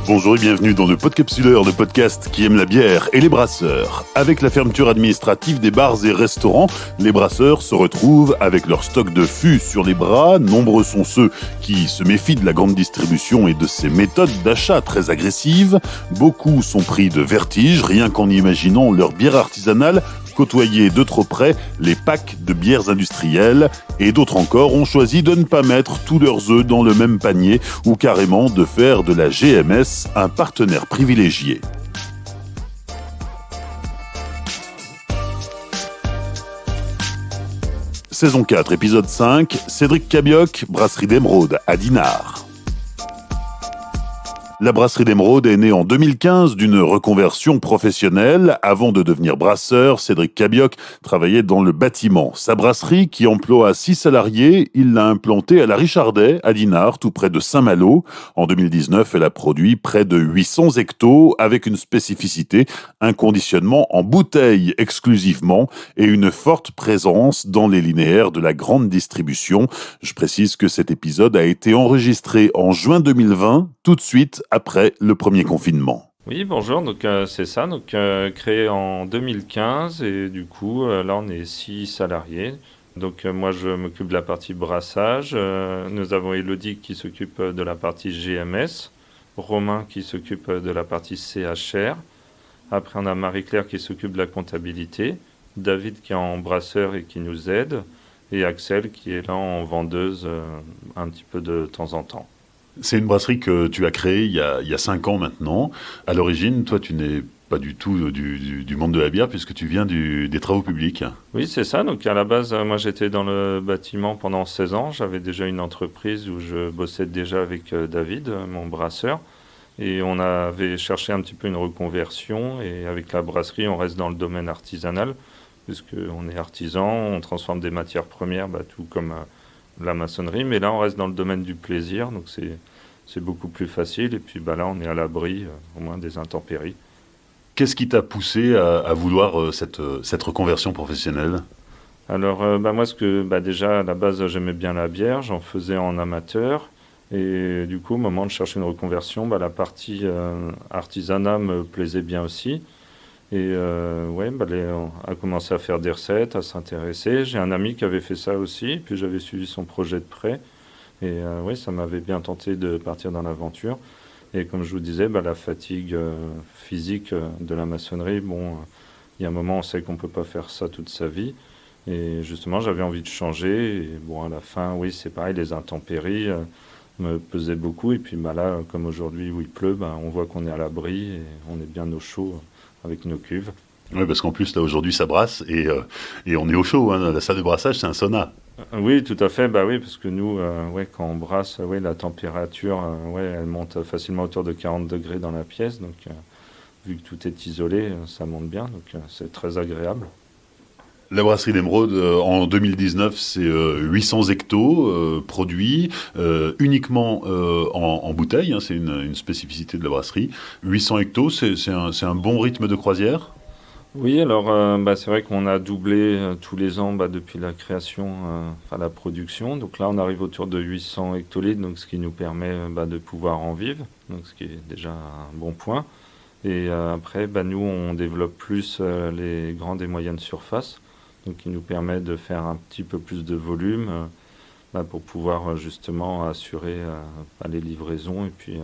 Bonjour et bienvenue dans le Podcapsuleur, le podcast qui aime la bière et les brasseurs. Avec la fermeture administrative des bars et restaurants, les brasseurs se retrouvent avec leur stock de fûts sur les bras. Nombreux sont ceux qui se méfient de la grande distribution et de ses méthodes d'achat très agressives. Beaucoup sont pris de vertige, rien qu'en imaginant leur bière artisanale côtoyer de trop près les packs de bières industrielles, et d'autres encore ont choisi de ne pas mettre tous leurs œufs dans le même panier ou carrément de faire de la GMS un partenaire privilégié. Saison 4, épisode 5, Cédric Cabioc, brasserie d'Émeraude à Dinard. La brasserie d'Émeraude est née en 2015 d'une reconversion professionnelle. Avant de devenir brasseur, Cédric Cabioc travaillait dans le bâtiment. Sa brasserie, qui emploie 6 salariés, il l'a implantée à la Richardet, à Dinard, tout près de Saint-Malo. En 2019, elle a produit près de 800 hectos, avec une spécificité, un conditionnement en bouteille exclusivement et une forte présence dans les linéaires de la grande distribution. Je précise que cet épisode a été enregistré en juin 2020, tout de suite après le premier confinement. Oui, bonjour, donc c'est ça, créé en 2015 et du coup là on est 6 salariés. Donc moi je m'occupe de la partie brassage, nous avons Elodie qui s'occupe de la partie GMS, Romain qui s'occupe de la partie CHR, après on a Marie-Claire qui s'occupe de la comptabilité, David qui est en brasseur et qui nous aide, et Axel qui est là en vendeuse un petit peu de temps en temps. C'est une brasserie que tu as créée il y a 5 ans maintenant. À l'origine, toi, tu n'es pas du tout du monde de la bière puisque tu viens des travaux publics. Oui, c'est ça. Donc à la base, moi j'étais dans le bâtiment pendant 16 ans. J'avais déjà une entreprise où je bossais déjà avec David, mon brasseur. Et on avait cherché un petit peu une reconversion. Et avec la brasserie, on reste dans le domaine artisanal puisqu'on est artisan, on transforme des matières premières, tout comme la maçonnerie, mais là on reste dans le domaine du plaisir, donc c'est beaucoup plus facile, et puis là on est à l'abri au moins des intempéries. Qu'est-ce qui t'a poussé à vouloir cette reconversion professionnelle ? Alors moi déjà à la base j'aimais bien la bière, j'en faisais en amateur, et du coup au moment de chercher une reconversion, la partie artisanat me plaisait bien aussi. Et on a commencé à faire des recettes, à s'intéresser. J'ai un ami qui avait fait ça aussi, puis j'avais suivi son projet de près. Et ça m'avait bien tenté de partir dans l'aventure. Et comme je vous disais, la fatigue physique de la maçonnerie, il y a un moment, on sait qu'on ne peut pas faire ça toute sa vie. Et justement, j'avais envie de changer. Et à la fin, oui, c'est pareil, les intempéries me pesaient beaucoup. Et puis là, comme aujourd'hui où il pleut, on voit qu'on est à l'abri et on est bien au chaud avec nos cuves. Oui, parce qu'en plus, là, aujourd'hui, ça brasse et on est au chaud. La salle de brassage, c'est un sauna. Oui, tout à fait. Oui, parce que nous, quand on brasse, la température, elle monte facilement autour de 40 degrés dans la pièce. Donc, vu que tout est isolé, ça monte bien. Donc, c'est très agréable. La brasserie d'Émeraude, en 2019, c'est 800 hectos produits, uniquement en bouteille, c'est une spécificité de la brasserie. 800 hectos, c'est un bon rythme de croisière ? Oui, alors c'est vrai qu'on a doublé tous les ans depuis la création, la production. Donc là, on arrive autour de 800 hectolitres, donc ce qui nous permet de pouvoir en vivre, donc ce qui est déjà un bon point. Et après, nous, on développe plus les grandes et moyennes surfaces, donc qui nous permet de faire un petit peu plus de volume pour pouvoir justement assurer les livraisons et puis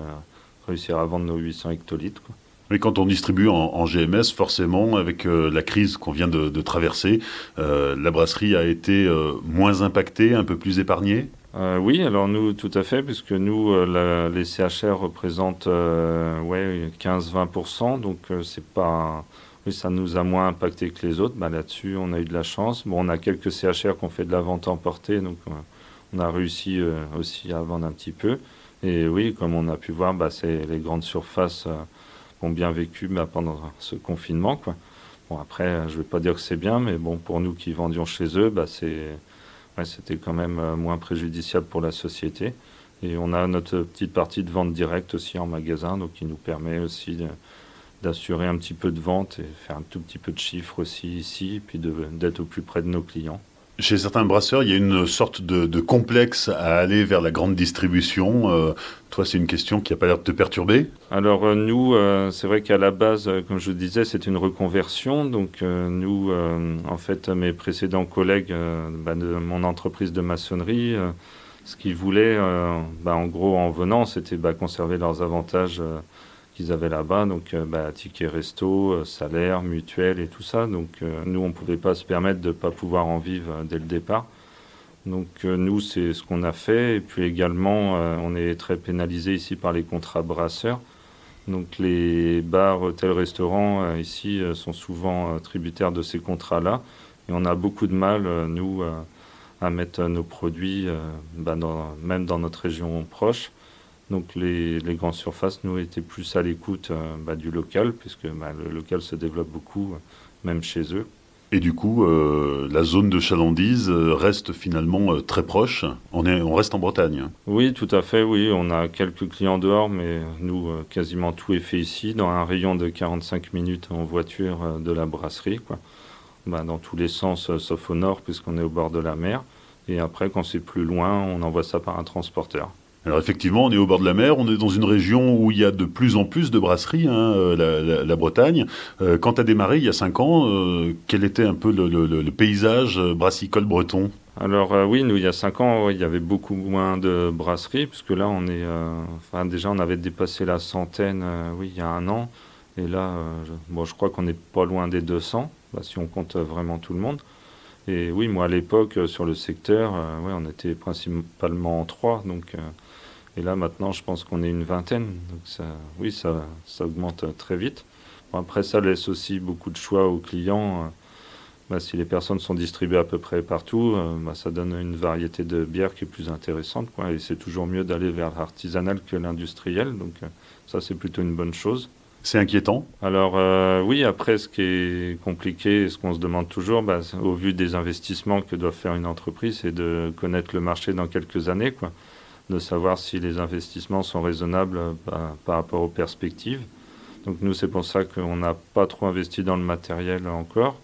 réussir à vendre nos 800 hectolitres, quoi. Mais quand on distribue en GMS, forcément, avec la crise qu'on vient de traverser, la brasserie a été moins impactée, un peu plus épargnée ? Oui, alors nous, tout à fait, puisque nous, les CHR représentent 15-20%, donc c'est pas... Oui, ça nous a moins impacté que les autres. Là-dessus, on a eu de la chance. On a quelques CHR qui ont fait de la vente emportée, donc on a réussi aussi à vendre un petit peu. Et oui, comme on a pu voir, c'est les grandes surfaces ont bien vécu pendant ce confinement, quoi. Après, je ne vais pas dire que c'est bien, mais pour nous qui vendions chez eux, c'était quand même moins préjudiciable pour la société. Et on a notre petite partie de vente directe aussi en magasin, donc qui nous permet aussi d'assurer un petit peu de vente et faire un tout petit peu de chiffre aussi ici, et puis d'être au plus près de nos clients. Chez certains brasseurs, il y a une sorte de complexe à aller vers la grande distribution. Toi, c'est une question qui n'a pas l'air de te perturber? Alors nous, c'est vrai qu'à la base, comme je vous disais, c'est une reconversion. Donc nous, en fait, mes précédents collègues de mon entreprise de maçonnerie, ce qu'ils voulaient, en gros, en venant, c'était conserver leurs avantages qu'ils avaient là-bas. Donc ticket resto, salaire, mutuelle et tout ça. Donc nous, on ne pouvait pas se permettre de ne pas pouvoir en vivre dès le départ. Donc nous, c'est ce qu'on a fait. Et puis également, on est très pénalisé ici par les contrats brasseurs. Donc les bars, hôtels, restaurants ici sont souvent tributaires de ces contrats-là. Et on a beaucoup de mal, nous, à mettre nos produits, même dans notre région proche. Donc les grandes surfaces, nous, étaient plus à l'écoute du local, puisque le local se développe beaucoup, même chez eux. Et du coup, la zone de chalandise reste finalement très proche. On reste en Bretagne. Oui, tout à fait, oui. On a quelques clients dehors, mais nous, quasiment tout est fait ici, dans un rayon de 45 minutes en voiture de la brasserie, quoi. Dans tous les sens, sauf au nord, puisqu'on est au bord de la mer. Et après, quand c'est plus loin, on envoie ça par un transporteur. Alors effectivement, on est au bord de la mer, on est dans une région où il y a de plus en plus de brasseries, hein, la Bretagne. Quand tu as démarré il y a 5 ans, quel était un peu le paysage brassicole breton? Alors oui, nous, il y a 5 ans, ouais, il y avait beaucoup moins de brasseries, puisque là, on est... déjà, on avait dépassé la centaine, oui, il y a un an. Et là, je crois qu'on n'est pas loin des 200, si on compte vraiment tout le monde. Et oui, moi, à l'époque, sur le secteur, ouais, on était principalement en trois. Donc, et là, maintenant, je pense qu'on est une vingtaine. Donc, oui, ça augmente très vite. Bon, après, ça laisse aussi beaucoup de choix aux clients. Si les personnes sont distribuées à peu près partout, ça donne une variété de bières qui est plus intéressante, quoi. Et c'est toujours mieux d'aller vers l'artisanal que l'industriel. Donc, ça, c'est plutôt une bonne chose. C'est inquiétant? Alors oui, après, ce qui est compliqué, ce qu'on se demande toujours, au vu des investissements que doit faire une entreprise, c'est de connaître le marché dans quelques années, quoi. De savoir si les investissements sont raisonnables par rapport aux perspectives. Donc nous, c'est pour ça qu'on n'a pas trop investi dans le matériel encore.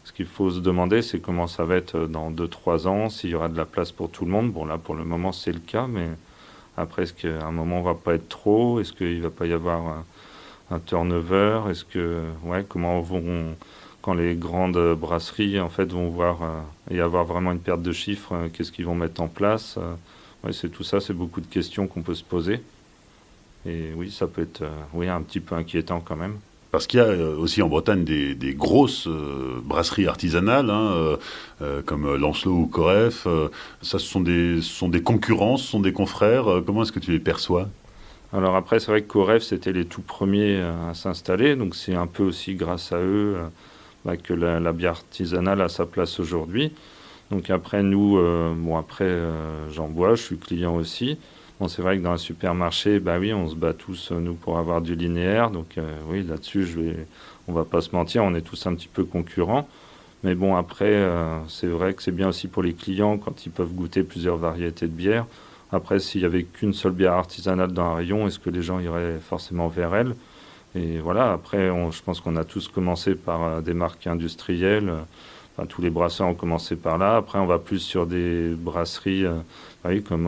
Ce qu'il faut se demander, c'est comment ça va être dans 2 3 ans, s'il y aura de la place pour tout le monde. Bon, là, pour le moment, c'est le cas, mais après, est-ce qu'à un moment, on va pas être trop? Est-ce qu'il va pas y avoir un turnover? Est-ce que, ouais, comment vont, quand les grandes brasseries, en fait, vont voir y avoir vraiment une perte de chiffres, qu'est-ce qu'ils vont mettre en place? Ouais, c'est tout ça, c'est beaucoup de questions qu'on peut se poser. Et oui, ça peut être, oui, un petit peu inquiétant quand même. Parce qu'il y a aussi en Bretagne des grosses brasseries artisanales, hein, comme Lancelot ou Coref. Ça, ce sont des concurrents, ce sont des confrères. Comment est-ce que tu les perçois? Alors après, c'est vrai que Coref, c'était les tout premiers à s'installer, donc c'est un peu aussi grâce à eux que la bière artisanale a sa place aujourd'hui. Donc après, nous, j'en bois, je suis client aussi. Bon, c'est vrai que dans un supermarché, oui, on se bat tous, nous, pour avoir du linéaire. Donc oui, là-dessus, on va pas se mentir, on est tous un petit peu concurrents. Mais bon, après, c'est vrai que c'est bien aussi pour les clients quand ils peuvent goûter plusieurs variétés de bières. Après, s'il y avait qu'une seule bière artisanale dans un rayon, est-ce que les gens iraient forcément vers elle? Et voilà, après, je pense qu'on a tous commencé par des marques industrielles. Enfin, tous les brasseurs ont commencé par là. Après, on va plus sur des brasseries, oui, comme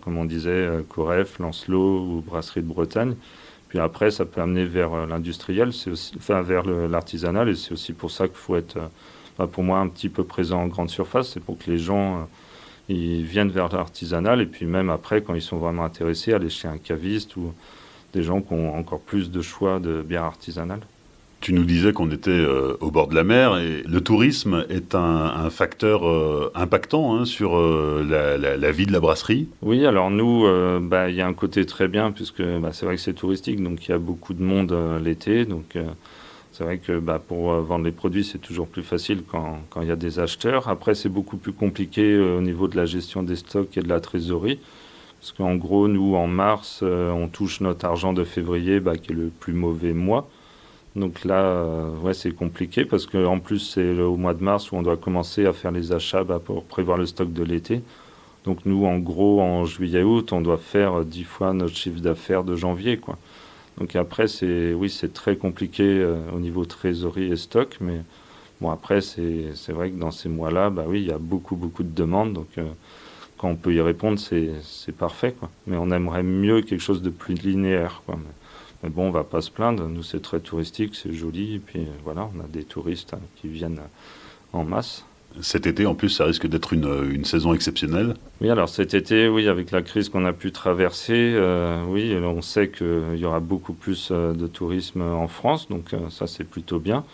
on disait, Coref, Lancelot ou Brasserie de Bretagne. Puis après, ça peut amener vers l'industriel, vers l'artisanal. Et c'est aussi pour ça qu'il faut être, pour moi, un petit peu présent en grande surface. C'est pour que les gens ils viennent vers l'artisanal. Et puis même après, quand ils sont vraiment intéressés, aller chez un caviste ou des gens qui ont encore plus de choix de bière artisanale. Tu nous disais qu'on était au bord de la mer et le tourisme est un facteur impactant, hein, sur la vie de la brasserie. Oui, alors nous, il y a un côté très bien puisque c'est vrai que c'est touristique, donc il y a beaucoup de monde l'été. Donc c'est vrai que pour vendre les produits, c'est toujours plus facile quand il y a des acheteurs. Après, c'est beaucoup plus compliqué au niveau de la gestion des stocks et de la trésorerie. Parce qu'en gros, nous, en mars, on touche notre argent de février, qui est le plus mauvais mois. Donc là, ouais, c'est compliqué parce qu'en plus, c'est au mois de mars où on doit commencer à faire les achats pour prévoir le stock de l'été. Donc nous, en gros, en juillet-août, on doit faire 10 fois notre chiffre d'affaires de janvier, quoi. Donc après, oui, c'est très compliqué au niveau trésorerie et stock, mais Bon, après, c'est vrai que dans ces mois-là, bah oui, il y a beaucoup, beaucoup de demandes. Donc, quand on peut y répondre, c'est parfait, quoi. Mais on aimerait mieux quelque chose de plus linéaire, quoi. Mais bon, on va pas se plaindre. Nous, c'est très touristique, c'est joli. Et puis, voilà, on a des touristes qui viennent en masse. Cet été, en plus, ça risque d'être une saison exceptionnelle. Oui, alors cet été, oui, avec la crise qu'on a pu traverser, oui, on sait qu'il y aura beaucoup plus de tourisme en France, donc ça c'est plutôt bien.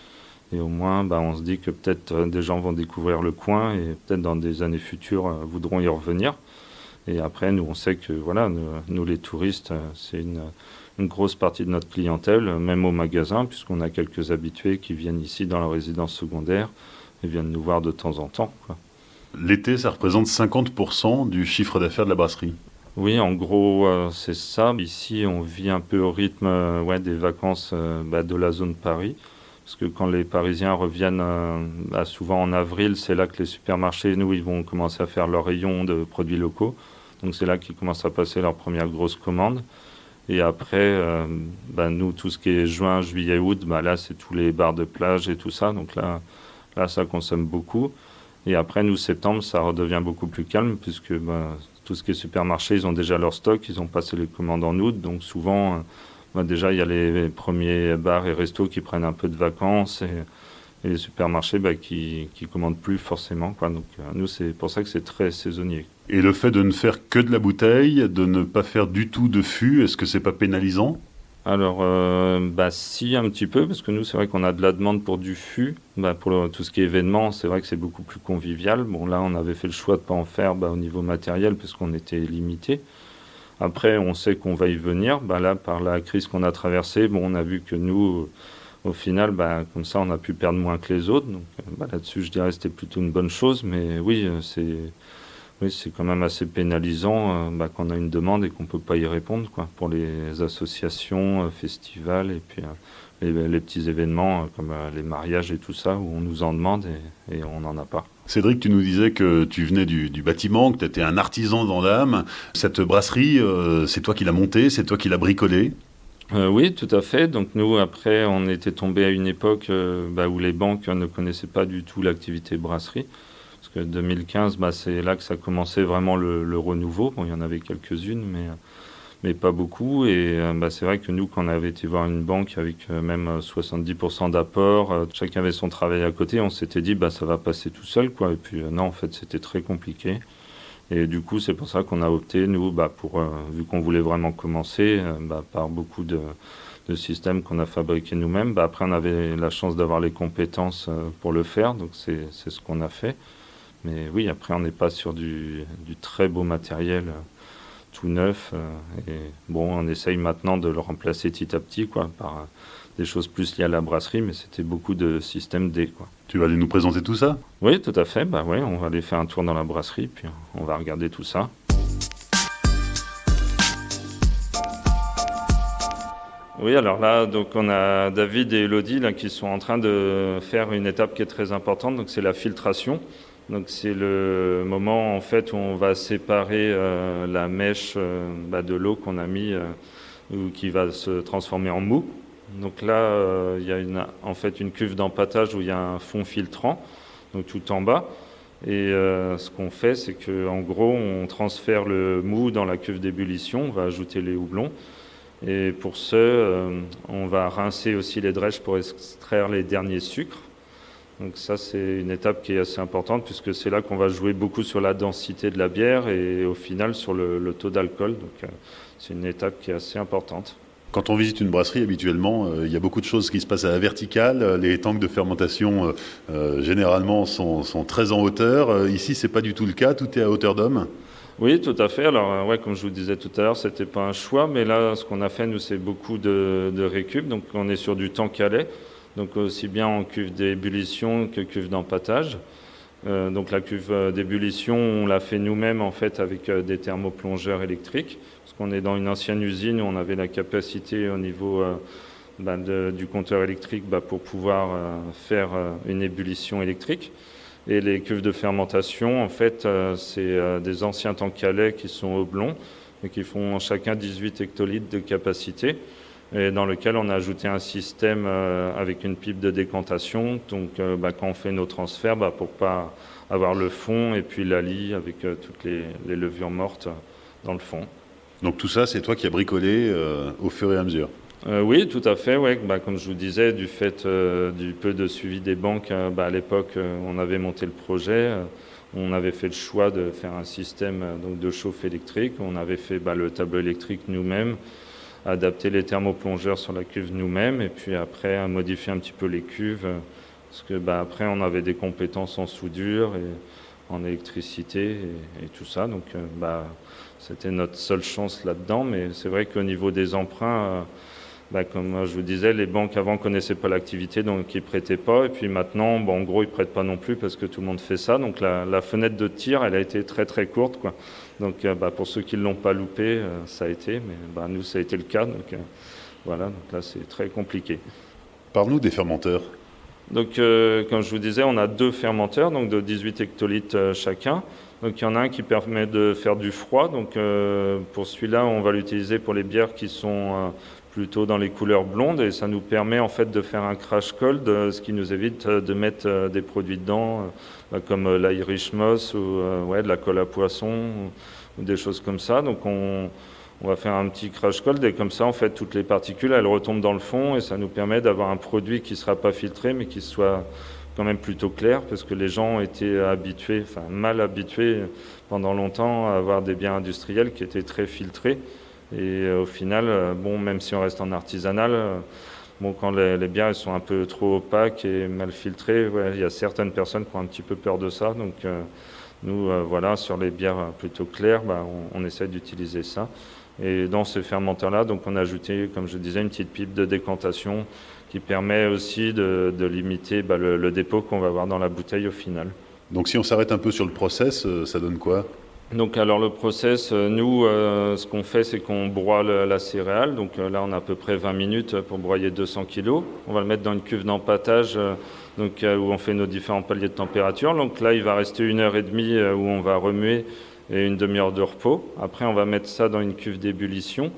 Et au moins, bah, on se dit que peut-être des gens vont découvrir le coin et peut-être dans des années futures voudront y revenir. Et après, nous, on sait que voilà, nous les touristes, c'est une grosse partie de notre clientèle, même au magasin, puisqu'on a quelques habitués qui viennent ici dans la résidence secondaire et viennent nous voir de temps en temps, quoi. L'été, ça représente 50% du chiffre d'affaires de la brasserie. Oui, en gros, c'est ça. Ici, on vit un peu au rythme ouais, des vacances bah, de la zone Paris. Parce que quand les Parisiens reviennent bah, souvent en avril, c'est là que les supermarchés, nous, ils vont commencer à faire leur rayon de produits locaux. Donc c'est là qu'ils commencent à passer leurs premières grosses commandes. Et après, bah, nous, tout ce qui est juin, juillet, août, bah, là, c'est tous les bars de plage et tout ça. Donc là, ça consomme beaucoup. Et après, nous, septembre, ça redevient beaucoup plus calme puisque bah, tout ce qui est supermarché, ils ont déjà leur stock, ils ont passé les commandes en août. Donc souvent, bah, déjà, il y a les premiers bars et restos qui prennent un peu de vacances et les supermarchés bah, qui commandent plus forcément, quoi. Donc nous, c'est pour ça que c'est très saisonnier. Et le fait de ne faire que de la bouteille, de ne pas faire du tout de fût, est-ce que c'est pas pénalisant? Alors, bah si, un petit peu, parce que nous, c'est vrai qu'on a de la demande pour du fût. Bah, pour tout ce qui est événement, c'est vrai que c'est beaucoup plus convivial. Bon, là, on avait fait le choix de pas en faire bah, au niveau matériel, parce qu'on était limité. Après, on sait qu'on va y venir. Bah, là, par la crise qu'on a traversée, bon, on a vu que nous, au final, bah, comme ça, on a pu perdre moins que les autres. Donc, bah, là-dessus, je dirais que c'était plutôt une bonne chose. Mais oui, oui, c'est quand même assez pénalisant bah, quand on a une demande et qu'on peut pas y répondre, quoi, pour les associations, festivals et puis les petits événements comme les mariages et tout ça où on nous en demande et on n'en a pas. Cédric, tu nous disais que tu venais du bâtiment, que tu étais un artisan dans l'âme. Cette brasserie, c'est toi qui l'as montée, c'est toi qui l'as bricolée. Oui, tout à fait. Donc nous, après, on était tombé à une époque bah, où les banques ne connaissaient pas du tout l'activité brasserie. Parce que 2015, bah, c'est là que ça commençait vraiment le renouveau. Bon, il y en avait quelques-unes, mais pas beaucoup. Et bah, c'est vrai que nous, quand on avait été voir une banque avec même 70% d'apport, chacun avait son travail à côté, on s'était dit, bah, ça va passer tout seul, quoi. Et puis non, en fait, c'était très compliqué. Et du coup, c'est pour ça qu'on a opté, nous, bah, pour, vu qu'on voulait vraiment commencer, bah, par beaucoup de systèmes qu'on a fabriqués nous-mêmes. Bah, après, on avait la chance d'avoir les compétences pour le faire, donc c'est ce qu'on a fait. Mais oui, après, on n'est pas sur du très beau matériel tout neuf. Et bon, on essaye maintenant de le remplacer petit à petit, quoi, par des choses plus liées à la brasserie, mais c'était beaucoup de système D, quoi. Tu vas aller nous présenter tout ça? Oui, tout à fait. Bah ouais, on va aller faire un tour dans la brasserie, puis on va regarder tout ça. Oui, alors là, donc on a David et Elodie là, qui sont en train de faire une étape qui est très importante, donc c'est la filtration. Donc c'est le moment en fait où on va séparer la mèche bah, de l'eau qu'on a mis ou qui va se transformer en mou. Donc là, il y a en fait une cuve d'empâtage où il y a un fond filtrant, donc tout en bas. Et ce qu'on fait, c'est qu'en gros, on transfère le mou dans la cuve d'ébullition, on va ajouter les houblons. Et pour ce, on va rincer aussi les drèches pour extraire les derniers sucres. Donc ça, c'est une étape qui est assez importante puisque c'est là qu'on va jouer beaucoup sur la densité de la bière et au final sur le taux d'alcool. Donc c'est une étape qui est assez importante. Quand on visite une brasserie, habituellement, il y a beaucoup de choses qui se passent à la verticale. Les tanks de fermentation, généralement, sont très en hauteur. Ici, c'est pas du tout le cas. Tout est à hauteur d'homme. Oui, tout à fait. Alors, ouais, comme je vous disais tout à l'heure, c'était pas un choix, mais là, ce qu'on a fait, nous, c'est beaucoup de récup. Donc, on est sur du tank à lait, donc aussi bien en cuve d'ébullition que cuve d'empâtage. Donc, la cuve d'ébullition, on l'a fait nous-mêmes, en fait, avec des thermoplongeurs électriques, parce qu'on est dans une ancienne usine où on avait la capacité au niveau du compteur électrique pour pouvoir faire une ébullition électrique. Et les cuves de fermentation, en fait, c'est des anciens tanks à lait qui sont oblongs et qui font chacun 18 hectolitres de capacité. et dans lequel on a ajouté un système avec une pipe de décantation. Donc quand on fait nos transferts, pour pas avoir le fond et puis la lie avec toutes les levures mortes dans le fond. Donc tout ça, c'est toi qui as bricolé au fur et à mesure? Oui, tout à fait. Ouais. Comme je vous disais, du fait du peu de suivi des banques, à l'époque, on avait monté le projet. On avait fait le choix de faire un système donc de chauffe électrique. On avait fait le tableau électrique nous-mêmes, adapter les thermoplongeurs sur la cuve nous-mêmes, et puis après modifier un petit peu les cuves, parce que après on avait des compétences en soudure et en électricité et tout ça. Donc c'était notre seule chance là-dedans. Mais c'est vrai qu'au niveau des emprunts, comme je vous disais, les banques avant connaissaient pas l'activité, donc ils prêtaient pas. Et puis maintenant, en gros, ils prêtent pas non plus parce que tout le monde fait ça. Donc la fenêtre de tir, elle a été très très courte, quoi. Donc pour ceux qui l'ont pas loupé, ça a été. Mais nous, ça a été le cas. Donc voilà. Donc là, c'est très compliqué. Parle-nous des fermenteurs. Donc comme je vous disais, on a 2 fermenteurs, donc de 18 hectolitres chacun. Donc il y en a un qui permet de faire du froid. Donc pour celui-là, on va l'utiliser pour les bières qui sont plutôt dans les couleurs blondes, et ça nous permet en fait de faire un crash cold, ce qui nous évite de mettre des produits dedans, comme l'Irish Moss ou de la colle à poisson ou des choses comme ça. Donc on va faire un petit crash cold, et comme ça en fait toutes les particules elles retombent dans le fond, et ça nous permet d'avoir un produit qui ne sera pas filtré mais qui soit quand même plutôt clair, parce que les gens ont été mal habitués pendant longtemps à avoir des bières industrielles qui étaient très filtrées. Et au final, même si on reste en artisanal, quand les bières elles sont un peu trop opaques et mal filtrées, il y a certaines personnes qui ont un petit peu peur de ça. Donc nous, sur les bières plutôt claires, on essaie d'utiliser ça. Et dans ces fermenteurs-là, donc on a ajouté, comme je disais, une petite pipe de décantation qui permet aussi de limiter le dépôt qu'on va avoir dans la bouteille au final. Donc si on s'arrête un peu sur le process, ça donne quoi ? Donc alors le process, nous, ce qu'on fait, c'est qu'on broie la céréale. Donc là, on a à peu près 20 minutes pour broyer 200 kg. On va le mettre dans une cuve d'empâtage où on fait nos différents paliers de température. Donc là, il va rester 1h30 où on va remuer et une demi-heure de repos. Après, on va mettre ça dans une cuve d'ébullition.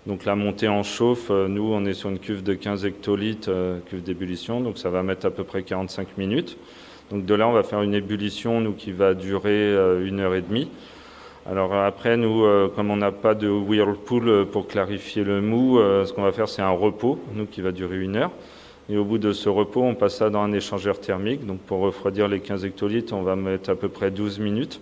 Donc la montée en chauffe, nous, on est sur une cuve de 15 hectolitres, cuve d'ébullition. Donc ça va mettre à peu près 45 minutes. Donc de là, on va faire une ébullition, nous, qui va durer 1h30. Alors après, nous, comme on n'a pas de whirlpool pour clarifier le mou, ce qu'on va faire, c'est un repos, nous, qui va durer 1 heure. Et au bout de ce repos, on passe ça dans un échangeur thermique. Donc pour refroidir les 15 hectolitres, on va mettre à peu près 12 minutes.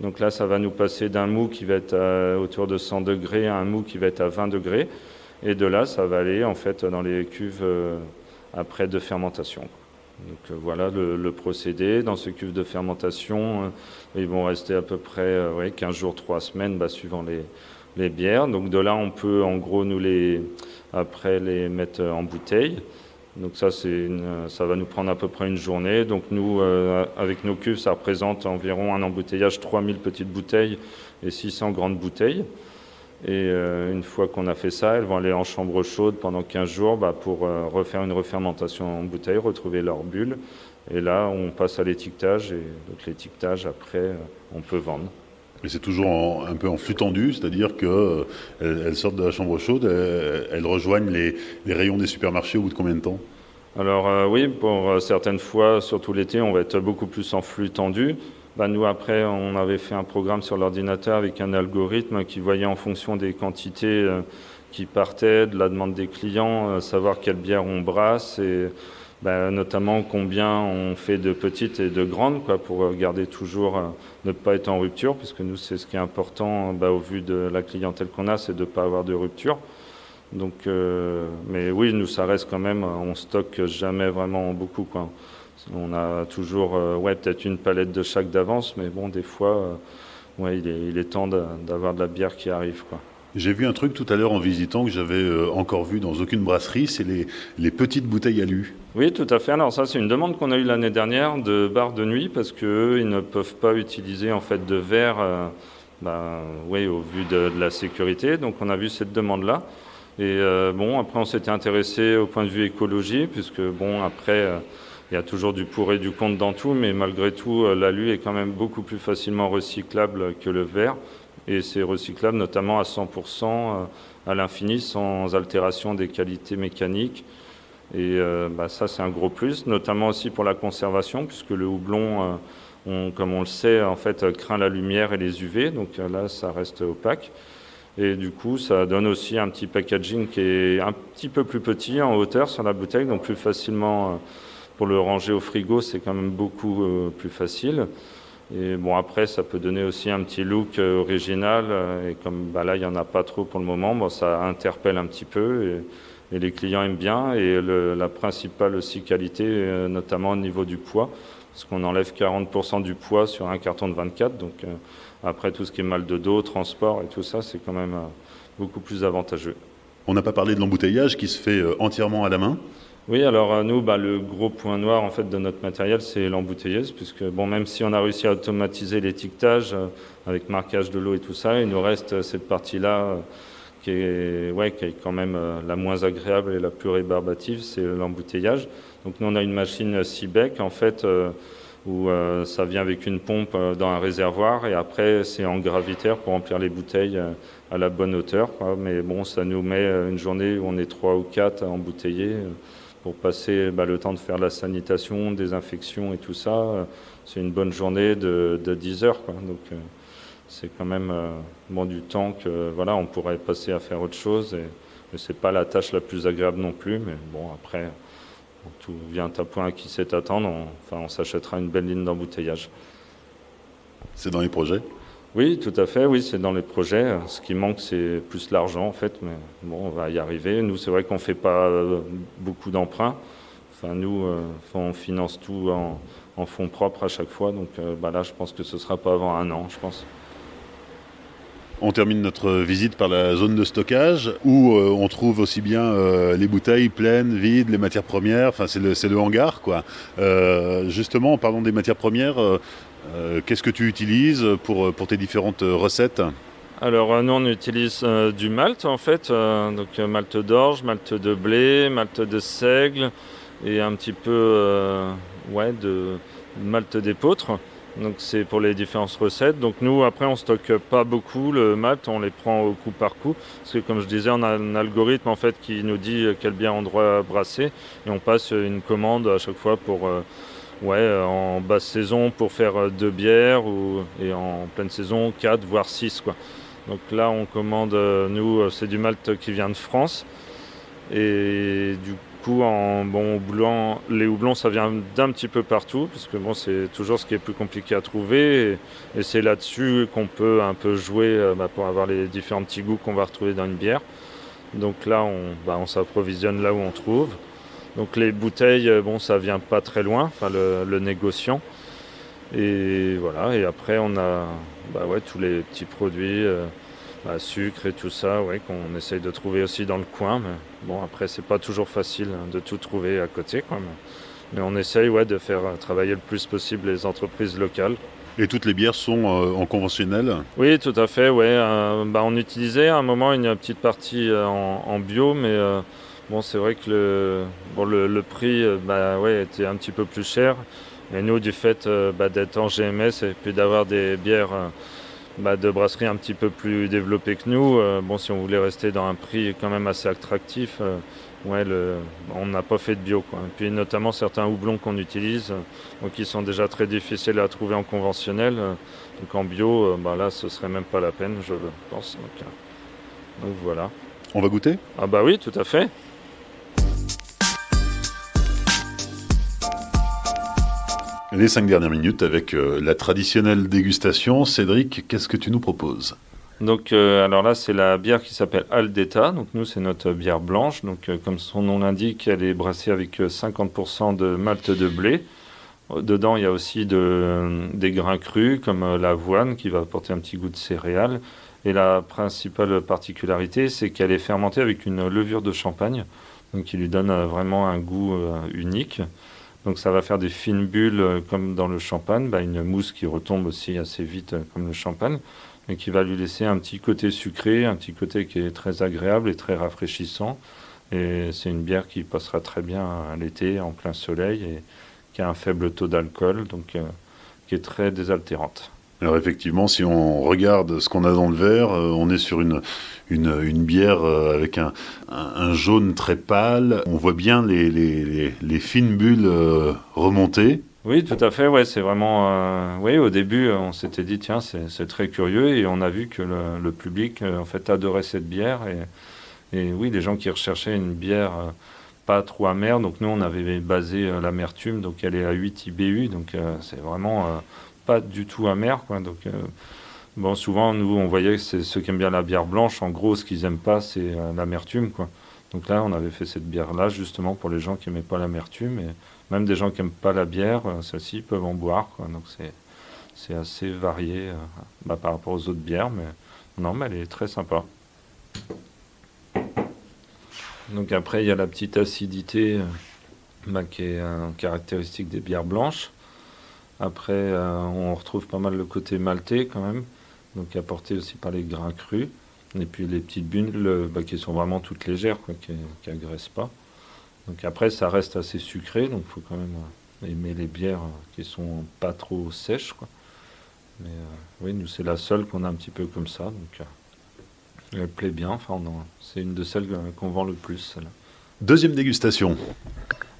Donc là, ça va nous passer d'un mou qui va être autour de 100 degrés à un mou qui va être à 20 degrés. Et de là, ça va aller en fait dans les cuves après de fermentation. Donc voilà le procédé. Dans ces cuves de fermentation, ils vont rester à peu près 15 jours, 3 semaines, suivant les bières. Donc de là, on peut en gros après les mettre en bouteille. Donc ça va nous prendre à peu près une journée. Donc nous, avec nos cuves, ça représente environ un embouteillage 3000 petites bouteilles et 600 grandes bouteilles. Et une fois qu'on a fait ça, elles vont aller en chambre chaude pendant 15 jours pour refaire une refermentation en bouteille, retrouver leurs bulles. Et là, on passe à l'étiquetage. Et donc l'étiquetage, après, on peut vendre. Mais c'est toujours un peu en flux tendu, c'est-à-dire qu'elles sortent de la chambre chaude, elles rejoignent les rayons des supermarchés au bout de combien de temps ? Alors oui, pour certaines fois, surtout l'été, on va être beaucoup plus en flux tendu. Nous, après, on avait fait un programme sur l'ordinateur avec un algorithme qui voyait en fonction des quantités qui partaient, de la demande des clients, savoir quelle bière on brasse et notamment combien on fait de petites et de grandes, pour garder toujours, ne pas être en rupture, puisque nous, c'est ce qui est important au vu de la clientèle qu'on a, c'est de ne pas avoir de rupture. Donc, mais oui, nous, ça reste quand même, on stocke jamais vraiment beaucoup, quoi. On a toujours peut-être une palette de chaque d'avance, mais des fois, il est temps d'avoir de la bière qui arrive, quoi. J'ai vu un truc tout à l'heure en visitant que j'avais encore vu dans aucune brasserie, c'est les petites bouteilles alu. Oui, tout à fait. Alors ça, c'est une demande qu'on a eue l'année dernière de bars de nuit, parce qu'eux, ils ne peuvent pas utiliser en fait de verre, au vu de la sécurité. Donc on a vu cette demande-là. Et après, on s'était intéressé au point de vue écologie, puisque après... il y a toujours du pour et du contre dans tout, mais malgré tout, l'alu est quand même beaucoup plus facilement recyclable que le verre. et c'est recyclable notamment à 100% à l'infini, sans altération des qualités mécaniques. Et ça, c'est un gros plus, notamment aussi pour la conservation, puisque le houblon, comme on le sait, en fait, craint la lumière et les UV, donc là, ça reste opaque. Et du coup, ça donne aussi un petit packaging qui est un petit peu plus petit en hauteur sur la bouteille, donc plus facilement pour le ranger au frigo, c'est quand même beaucoup plus facile. Et bon, après, ça peut donner aussi un petit look original. Et comme là, il n'y en a pas trop pour le moment, bon, ça interpelle un petit peu et les clients aiment bien. Et la principale aussi qualité, notamment au niveau du poids, parce qu'on enlève 40% du poids sur un carton de 24. Donc après, tout ce qui est mal de dos, transport et tout ça, c'est quand même beaucoup plus avantageux. On n'a pas parlé de l'embouteillage qui se fait entièrement à la main. Oui, alors nous, le gros point noir en fait de notre matériel, c'est l'embouteilleuse, puisque bon, même si on a réussi à automatiser l'étiquetage avec marquage de l'eau et tout ça, il nous reste cette partie-là qui est quand même la moins agréable et la plus rébarbative, c'est l'embouteillage. Donc nous, on a une machine Seebeck en fait où ça vient avec une pompe dans un réservoir et après c'est en gravitaire pour remplir les bouteilles à la bonne hauteur, quoi. Mais bon, ça nous met une journée où on est 3 ou 4 à embouteiller. Pour passer le temps de faire la sanitation, désinfection et tout ça, c'est une bonne journée de 10 heures, quoi. Donc c'est quand même du temps que voilà, on pourrait passer à faire autre chose. Et c'est pas la tâche la plus agréable non plus, mais bon, après, tout vient à point qui sait attendre. On s'achètera une belle ligne d'embouteillage. C'est dans les projets? Oui, tout à fait, oui, c'est dans les projets. Ce qui manque, c'est plus l'argent, en fait, mais bon, on va y arriver. Nous, c'est vrai qu'on ne fait pas beaucoup d'emprunts. Enfin, nous, on finance tout en fonds propres à chaque fois. Donc là, je pense que ce ne sera pas avant 1 an, je pense. On termine notre visite par la zone de stockage où on trouve aussi bien les bouteilles pleines, vides, les matières premières. Enfin, c'est le hangar, quoi. Justement, en parlant des matières premières, qu'est-ce que tu utilises pour tes différentes recettes? Alors, nous, on utilise du malt, en fait. Donc, malt d'orge, malt de blé, malt de seigle et un petit peu de malt d'épeautre. Donc c'est pour les différentes recettes. Donc nous après on stocke pas beaucoup le malt, on les prend au coup par coup. Parce que comme je disais, on a un algorithme en fait qui nous dit quel bien on doit brasser. Et on passe une commande à chaque fois pour en basse saison pour faire 2 bières et en pleine saison 4 voire 6 quoi. Donc là on commande, nous c'est du malt qui vient de France. Et du coup, les houblons, ça vient d'un petit peu partout, parce que bon, c'est toujours ce qui est plus compliqué à trouver. Et c'est là-dessus qu'on peut un peu jouer pour avoir les différents petits goûts qu'on va retrouver dans une bière. Donc là, on s'approvisionne là où on trouve. Donc les bouteilles, ça vient pas très loin, enfin le négociant. Et voilà, et après on a tous les petits produits. Sucre et tout ça, qu'on essaye de trouver aussi dans le coin. Mais bon, après, c'est pas toujours facile de tout trouver à côté, quoi. Mais on essaye de faire travailler le plus possible les entreprises locales. Et toutes les bières sont en conventionnel? Oui, tout à fait, ouais. On utilisait à un moment une petite partie en bio, mais c'est vrai que le prix était un petit peu plus cher. Et nous, du fait d'être en GMS et puis d'avoir des bières de brasserie un petit peu plus développée que nous. Si on voulait rester dans un prix quand même assez attractif, on n'a pas fait de bio, quoi. Et puis notamment certains houblons qu'on utilise, qui sont déjà très difficiles à trouver en conventionnel. Donc en bio, là, ce serait même pas la peine, je pense. Donc voilà. On va goûter? Ah bah oui, tout à fait. Les 5 dernières minutes avec la traditionnelle dégustation. Cédric, qu'est-ce que tu nous proposes? Donc alors là c'est la bière qui s'appelle Aldeta. Donc nous c'est notre bière blanche. Donc comme son nom l'indique, elle est brassée avec 50% de malt de blé. Dedans il y a aussi des grains crus comme l'avoine qui va apporter un petit goût de céréales. Et la principale particularité c'est qu'elle est fermentée avec une levure de champagne, donc qui lui donne vraiment un goût unique. Donc ça va faire des fines bulles comme dans le champagne, une mousse qui retombe aussi assez vite comme le champagne, et qui va lui laisser un petit côté sucré, un petit côté qui est très agréable et très rafraîchissant. Et c'est une bière qui passera très bien à l'été en plein soleil et qui a un faible taux d'alcool, donc qui est très désaltérante. Alors effectivement, si on regarde ce qu'on a dans le verre, on est sur une bière avec un jaune très pâle. On voit bien les fines bulles remonter. Oui, tout à fait. Ouais, c'est vraiment. Oui, au début, on s'était dit tiens, c'est très curieux et on a vu que le public en fait adorait cette bière et oui, les gens qui recherchaient une bière pas trop amère. Donc nous, on avait basé l'amertume, donc elle est à 8 IBU, donc c'est vraiment pas du tout amer, quoi. Donc bon, souvent, nous, on voyait que c'est ceux qui aiment bien la bière blanche. En gros, ce qu'ils aiment pas, c'est l'amertume, quoi. Donc là, on avait fait cette bière-là justement pour les gens qui aimaient pas l'amertume et même des gens qui aiment pas la bière, celles-ci peuvent en boire, quoi. Donc c'est assez varié par rapport aux autres bières, mais non, mais elle est très sympa. Donc après, il y a la petite acidité qui est caractéristique des bières blanches. Après, on retrouve pas mal le côté maltais quand même, donc apporté aussi par les grains crus. Et puis les petites bulles qui sont vraiment toutes légères, quoi, qui agressent pas. Donc après, ça reste assez sucré, donc il faut quand même aimer les bières qui sont pas trop sèches, quoi. Mais oui, nous, c'est la seule qu'on a un petit peu comme ça, donc elle plaît bien. Enfin, c'est une de celles qu'on vend le plus, celle-là. Deuxième dégustation.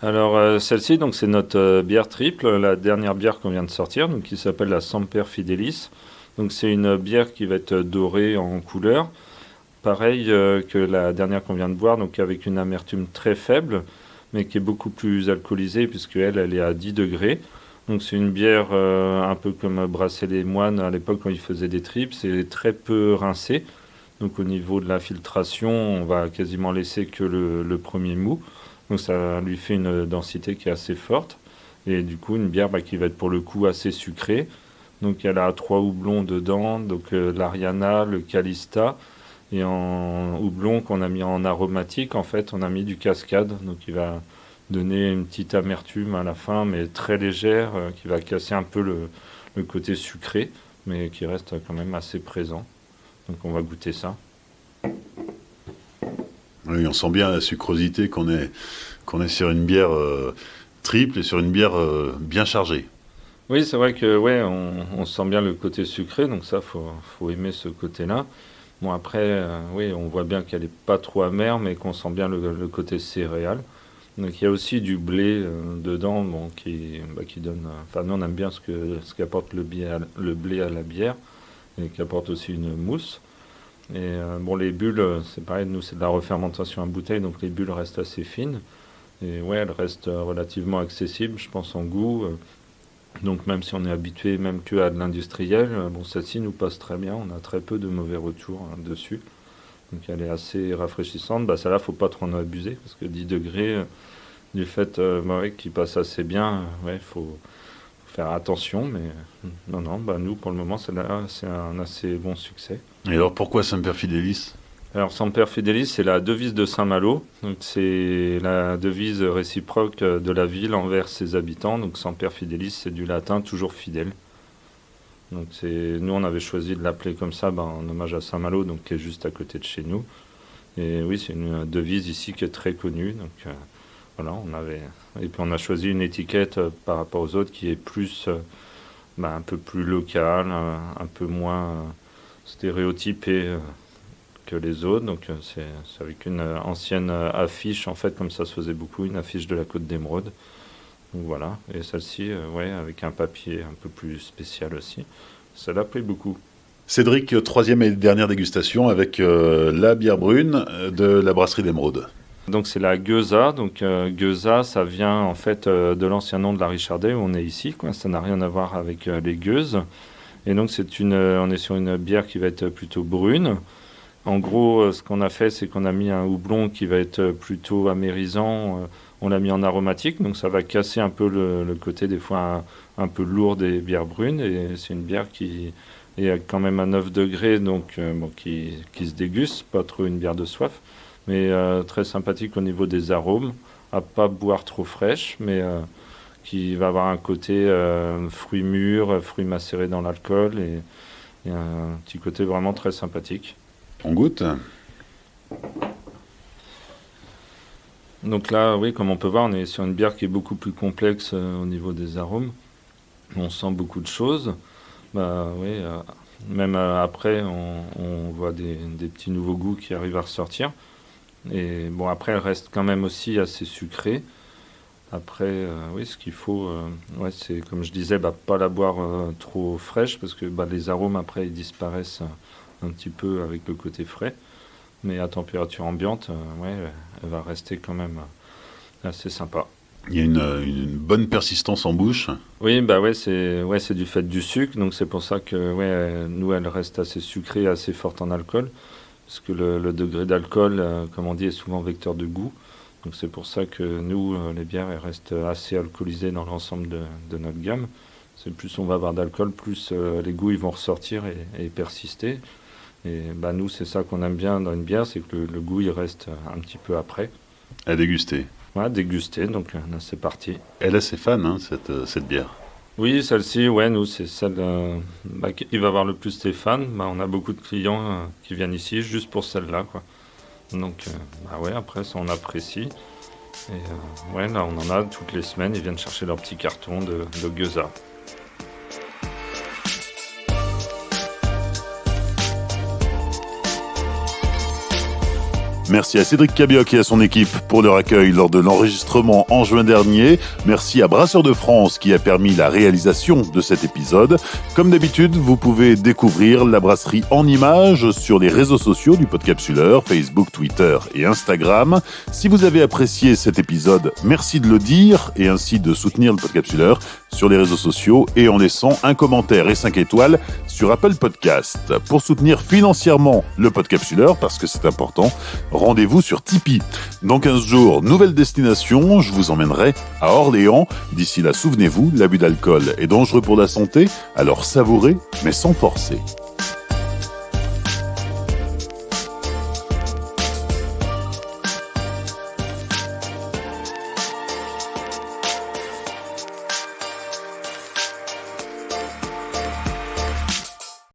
Alors celle-ci, donc c'est notre bière triple, la dernière bière qu'on vient de sortir, donc qui s'appelle la Semper Fidelis. Donc c'est une bière qui va être dorée en couleur, pareil que la dernière qu'on vient de boire, donc avec une amertume très faible, mais qui est beaucoup plus alcoolisée puisque elle est à 10 degrés. Donc c'est une bière un peu comme brassaient les moines à l'époque quand ils faisaient des tripes, c'est très peu rincé. Donc au niveau de la filtration, on va quasiment laisser que le premier mou. Donc ça lui fait une densité qui est assez forte. Et du coup, une bière qui va être pour le coup assez sucrée. Donc elle a 3 houblons dedans, donc l'Ariana, le Calista. Et en houblon qu'on a mis en aromatique, en fait, on a mis du Cascade. Donc il va donner une petite amertume à la fin, mais très légère, qui va casser un peu le côté sucré, mais qui reste quand même assez présent. Donc on va goûter ça. Oui, on sent bien la sucrosité qu'on est sur une bière triple et sur une bière bien chargée. Oui, c'est vrai que ouais, on sent bien le côté sucré, donc ça, faut aimer ce côté-là. Bon, après, oui, on voit bien qu'elle est pas trop amère, mais qu'on sent bien le côté céréal. Donc il y a aussi du blé dedans, bon, qui donne. Enfin, nous, on aime bien ce qu'apporte le blé à la bière, et qui apporte aussi une mousse. Et bon, les bulles, c'est pareil, nous, c'est de la refermentation à bouteille, donc les bulles restent assez fines. Et ouais, elles restent relativement accessibles, je pense, en goût. Donc même si on est habitué même que à de l'industriel, bon, celle-ci nous passe très bien. On a très peu de mauvais retours dessus. Donc elle est assez rafraîchissante. Bah, celle-là, faut pas trop en abuser, parce que 10 degrés, du fait ouais, qu'il passe assez bien, ouais, faut faire attention. Mais non, non, bah, nous, pour le moment, celle-là, c'est un assez bon succès. Et alors pourquoi Semper Fidelis? Alors, Semper Fidelis, c'est la devise de Saint-Malo. Donc, c'est la devise réciproque de la ville envers ses habitants. Donc, Semper Fidelis, c'est du latin, toujours fidèle. Donc, nous, on avait choisi de l'appeler comme ça, en hommage à Saint-Malo, donc qui est juste à côté de chez nous. Et oui, c'est une devise ici qui est très connue. Donc, voilà, et puis on a choisi une étiquette par rapport aux autres qui est plus, un peu plus locale, un peu moins stéréotypée que les autres. Donc c'est avec une ancienne affiche, en fait, comme ça se faisait beaucoup, une affiche de la Côte d'Émeraude. Donc voilà, et celle-ci, ouais, avec un papier un peu plus spécial aussi. Ça l'a plu beaucoup. Cédric, troisième et dernière dégustation avec la bière brune de la brasserie d'Émeraude. Donc c'est la Gueuza. Donc Gueuza, ça vient en fait de l'ancien nom de la Richardet où on est ici, quoi. Ça n'a rien à voir avec les gueuses. Et donc on est sur une bière qui va être plutôt brune. En gros, ce qu'on a fait, c'est qu'on a mis un houblon qui va être plutôt amérisant. On l'a mis en aromatique, donc ça va casser un peu le côté des fois un peu lourd des bières brunes. Et c'est une bière qui est quand même à 9 degrés, donc qui se déguste, pas trop une bière de soif, mais très sympathique au niveau des arômes, à pas boire trop fraîche, mais qui va avoir un côté fruits mûrs, fruits macérés dans l'alcool et un petit côté vraiment très sympathique. On goûte? Donc là, oui, comme on peut voir, on est sur une bière qui est beaucoup plus complexe au niveau des arômes. On sent beaucoup de choses. Bah oui, même après, on voit des petits nouveaux goûts qui arrivent à ressortir. Et bon, après, elle reste quand même aussi assez sucrée. Après, oui, ce qu'il faut, ouais, c'est comme je disais, pas la boire trop fraîche parce que les arômes après ils disparaissent un petit peu avec le côté frais. Mais à température ambiante, ouais, elle va rester quand même assez sympa. Il y a une bonne persistance en bouche. Oui, c'est du fait du sucre, donc c'est pour ça que nous, elle reste assez sucrée, assez forte en alcool, parce que le degré d'alcool, comme on dit, est souvent vecteur de goût. Donc c'est pour ça que nous, les bières, elles restent assez alcoolisées dans l'ensemble de notre gamme. C'est plus on va avoir d'alcool, plus les goûts ils vont ressortir et persister. Et nous, c'est ça qu'on aime bien dans une bière, c'est que le goût il reste un petit peu après. À déguster. Ouais, déguster, donc là, c'est parti. Elle a ses fans, hein, cette bière. Oui, celle-ci, nous, c'est celle qui va avoir le plus ses fans. On a beaucoup de clients qui viennent ici juste pour celle-là, quoi. Donc, après, ça, on apprécie. Et là, on en a toutes les semaines. Ils viennent chercher leur petit carton de Geuza. Merci à Cédric Cabioc et à son équipe pour leur accueil lors de l'enregistrement en juin dernier. Merci à Brasseurs de France qui a permis la réalisation de cet épisode. Comme d'habitude, vous pouvez découvrir la brasserie en images sur les réseaux sociaux du Podcapsuleur, Facebook, Twitter et Instagram. Si vous avez apprécié cet épisode, merci de le dire et ainsi de soutenir le Podcapsuleur sur les réseaux sociaux et en laissant un commentaire et 5 étoiles sur Apple Podcast. Pour soutenir financièrement le Podcapsuleur, parce que c'est important, rendez-vous sur Tipeee. Dans 15 jours, nouvelle destination, je vous emmènerai à Orléans. D'ici là, souvenez-vous, l'abus d'alcool est dangereux pour la santé, alors savourez, mais sans forcer.